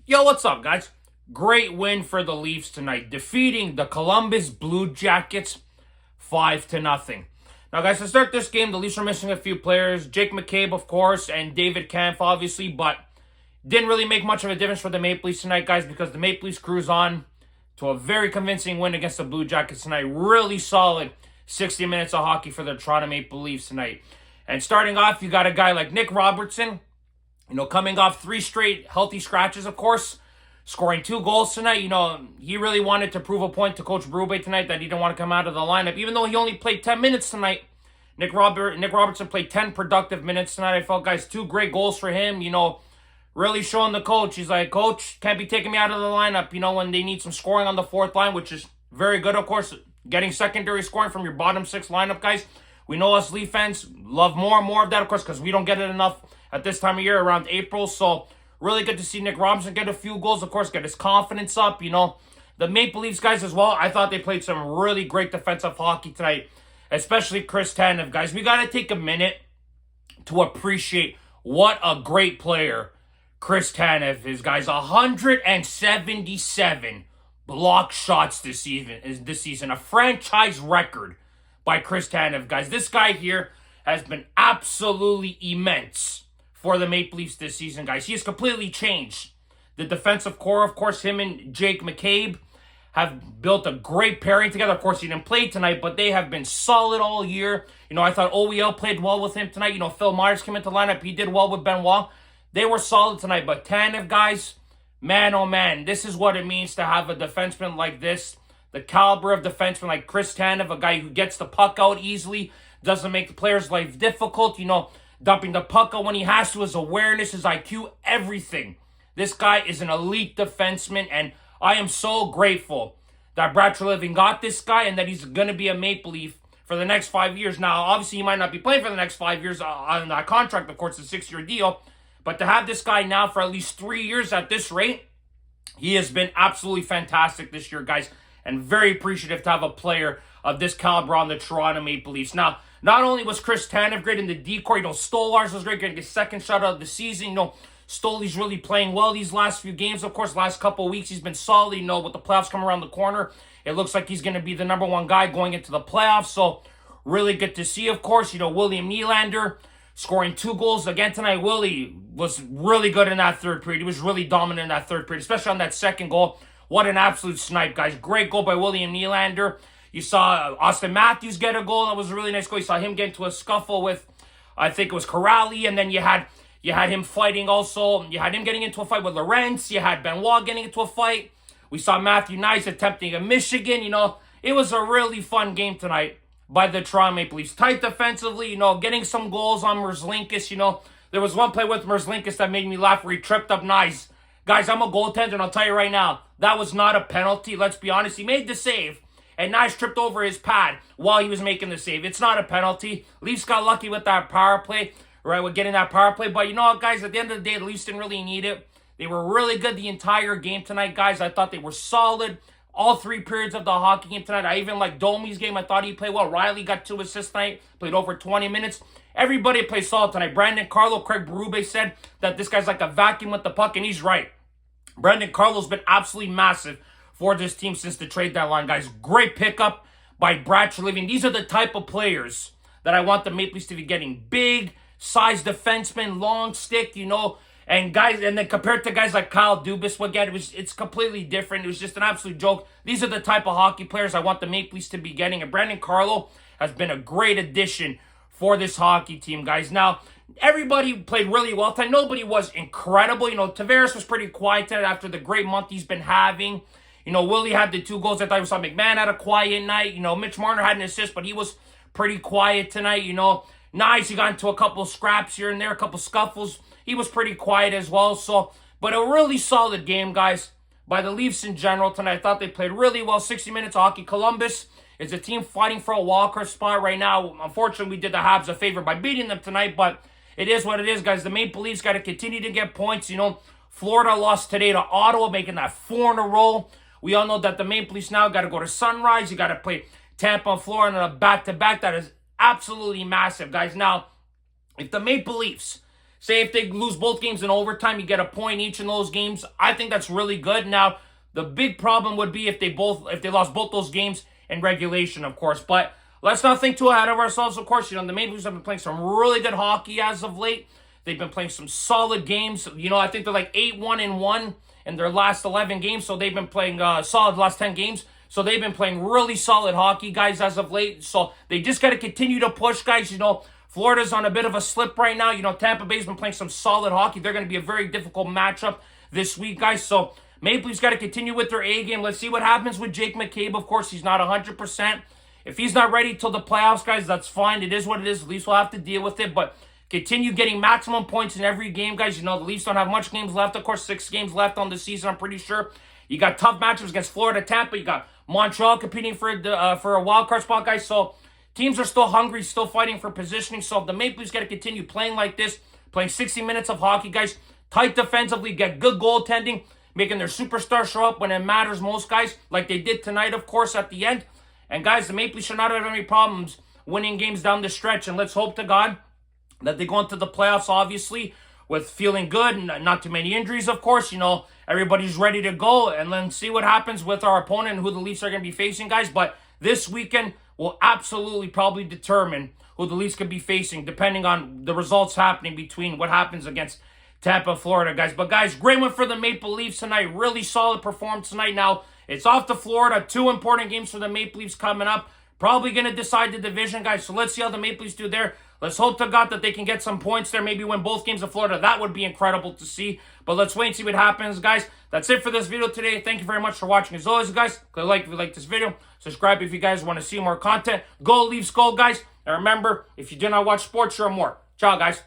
Yo, what's up, guys? Great win for the Leafs tonight, defeating the Columbus Blue Jackets 5-0. Now, guys, to start this game, the Leafs are missing a few players. Jake McCabe, of course, and David Kampf, obviously, but didn't really make much of a difference for the Maple Leafs tonight, guys, because the Maple Leafs cruise on to a very convincing win against the Blue Jackets tonight. Really solid 60 minutes of hockey for the Toronto Maple Leafs tonight. And starting off, you got a guy like Nick Robertson, coming off 3 straight healthy scratches, of course, scoring 2 goals tonight. He really wanted to prove a point to Coach Berube tonight that he didn't want to come out of the lineup. Even though he only played 10 minutes tonight, Nick Robertson played 10 productive minutes tonight. I felt, guys, 2 great goals for him. Really showing the coach. He's like, Coach, can't be taking me out of the lineup, when they need some scoring on the 4th line, which is very good, of course. Getting secondary scoring from your bottom 6 lineup, guys. We know us Leaf fans love more and more of that, of course, because we don't get it enough at this time of year around April. So really good to see Nick Robinson get a few goals, of course, get his confidence up. The Maple Leafs guys as well, I thought they played some really great defensive hockey tonight, especially Chris Tanev. Guys, we got to take a minute to appreciate what a great player Chris Tanev is, guys. 177 block shots this season, a franchise record by Chris Tanev, guys. This guy here has been absolutely immense for the Maple Leafs this season, guys. He has completely changed the defensive core. Of course, him and Jake McCabe have built a great pairing together. Of course, he didn't play tonight, but they have been solid all year. I thought OEL played well with him tonight. Phil Myers came into the lineup. He did well with Benoit. They were solid tonight, but Tanev, guys, man, oh man, this is what it means to have a defenseman like this. The caliber of defenseman like Chris Tanev, a guy who gets the puck out easily, doesn't make the player's life difficult, dumping the puck out when he has to, his awareness, his IQ, everything. This guy is an elite defenseman, and I am so grateful that Brad Treliving got this guy and that he's going to be a Maple Leaf for the next 5 years. Now, obviously, he might not be playing for the next 5 years on that contract, of course, a 6-year deal, but to have this guy now for at least 3 years at this rate, he has been absolutely fantastic this year, guys, and very appreciative to have a player of this caliber on the Toronto Maple Leafs. Now, not only was Chris Tanev great in the decor, Stolarz was great, getting his 2nd shutout of the season. Stoley's really playing well these last few games. Of course, last couple of weeks, he's been solid. With the playoffs coming around the corner, it looks like he's going to be the number 1 guy going into the playoffs. So, really good to see, of course. William Nylander scoring 2 goals again tonight. Willie was really good in that 3rd period. He was really dominant in that 3rd period, especially on that 2nd goal. What an absolute snipe, guys. Great goal by William Nylander. You saw Austin Matthews get a goal. That was a really nice goal. You saw him get into a scuffle with, I think it was Corrali, and then you had him fighting also. You had him getting into a fight with Lorentz. You had Benoit getting into a fight. We saw Matthew Nice attempting a Michigan. It was a really fun game tonight by the Toronto Maple Leafs. Tight defensively, getting some goals on Merzlikins. There was one play with Merzlikins that made me laugh where he tripped up Nice. Guys, I'm a goaltender, and I'll tell you right now, that was not a penalty. Let's be honest. He made the save, and Nice tripped over his pad while he was making the save. It's not a penalty. Leafs got lucky with that power play, right, with getting that power play. But you know what, guys? At the end of the day, the Leafs didn't really need it. They were really good the entire game tonight, guys. I thought they were solid all 3 periods of the hockey game tonight. I even liked Domi's game. I thought he played well. Riley got 2 assists tonight, played over 20 minutes. Everybody played solid tonight. Brandon Carlo, Craig Berube said that this guy's like a vacuum with the puck, and he's right. Brandon Carlo's been absolutely massive for this team since the trade deadline, guys. Great pickup by Brad Treliving. These are the type of players that I want the Maple Leafs to be getting. Big, size defensemen, long stick, and guys, and then compared to guys like Kyle Dubas, it's completely different. It was just an absolute joke. These are the type of hockey players I want the Maple Leafs to be getting, and Brandon Carlo has been a great addition for this hockey team, guys. Now, everybody played really well tonight. Nobody was incredible. Tavares was pretty quiet tonight after the great month he's been having. Willie had the 2 goals. I thought we saw McMahon had a quiet night. Mitch Marner had an assist, but he was pretty quiet tonight. Nice. He got into a couple scraps here and there, a couple scuffles. He was pretty quiet as well. But a really solid game, guys, by the Leafs in general tonight. I thought they played really well. 60 minutes of hockey. Columbus is a team fighting for a wildcard spot right now. Unfortunately, we did the Habs a favor by beating them tonight, but it is what it is, guys. The Maple Leafs got to continue to get points. Florida lost today to Ottawa, making that 4 in a row. We all know that the Maple Leafs now got to go to Sunrise. You got to play Tampa and Florida on a back-to-back. That is absolutely massive, guys. Now, if the Maple Leafs Say if they lose both games in overtime, you get a point each in those games. I think that's really good. Now, the big problem would be if they lost both those games in regulation, of course. But let's not think too ahead of ourselves, of course. The Maple Leafs have been playing some really good hockey as of late. They've been playing some solid games. I think they're like 8-1-1 in their last 11 games. So they've been playing solid last 10 games. So they've been playing really solid hockey, guys, as of late. So they just got to continue to push, guys. Florida's on a bit of a slip right now. Tampa Bay's been playing some solid hockey. They're going to be a very difficult matchup this week, guys. So Maple Leafs got to continue with their A game. Let's see what happens with Jake McCabe. Of course, he's not 100%. If he's not ready till the playoffs, guys, that's fine. It is what it is. The Leafs will have to deal with it. But continue getting maximum points in every game, guys. The Leafs don't have much games left. Of course, 6 games left on the season, I'm pretty sure. You got tough matchups against Florida, Tampa. You got Montreal competing for a wild card spot, guys. So teams are still hungry, still fighting for positioning. So the Maple Leafs got to continue playing like this, playing 60 minutes of hockey, guys. Tight defensively, get good goaltending, making their superstars show up when it matters most, guys, like they did tonight, of course, at the end. And, guys, the Maple Leafs should not have any problems winning games down the stretch. And let's hope to God that they go into the playoffs, obviously, with feeling good and not too many injuries, of course. Everybody's ready to go. And then see what happens with our opponent and who the Leafs are going to be facing, guys. But this weekend will absolutely probably determine who the Leafs could be facing, depending on the results happening between what happens against Tampa, Florida, guys. But, guys, great one for the Maple Leafs tonight. Really solid performance tonight. Now, it's off to Florida. 2 important games for the Maple Leafs coming up. Probably going to decide the division, guys. So let's see how the Maple Leafs do there. Let's hope to God that they can get some points there. Maybe win both games of Florida. That would be incredible to see. But let's wait and see what happens, guys. That's it for this video today. Thank you very much for watching. As always, guys, click like if you like this video. Subscribe if you guys want to see more content. Go Leafs, go, guys. And remember, if you do not watch sports, you're more. Ciao, guys.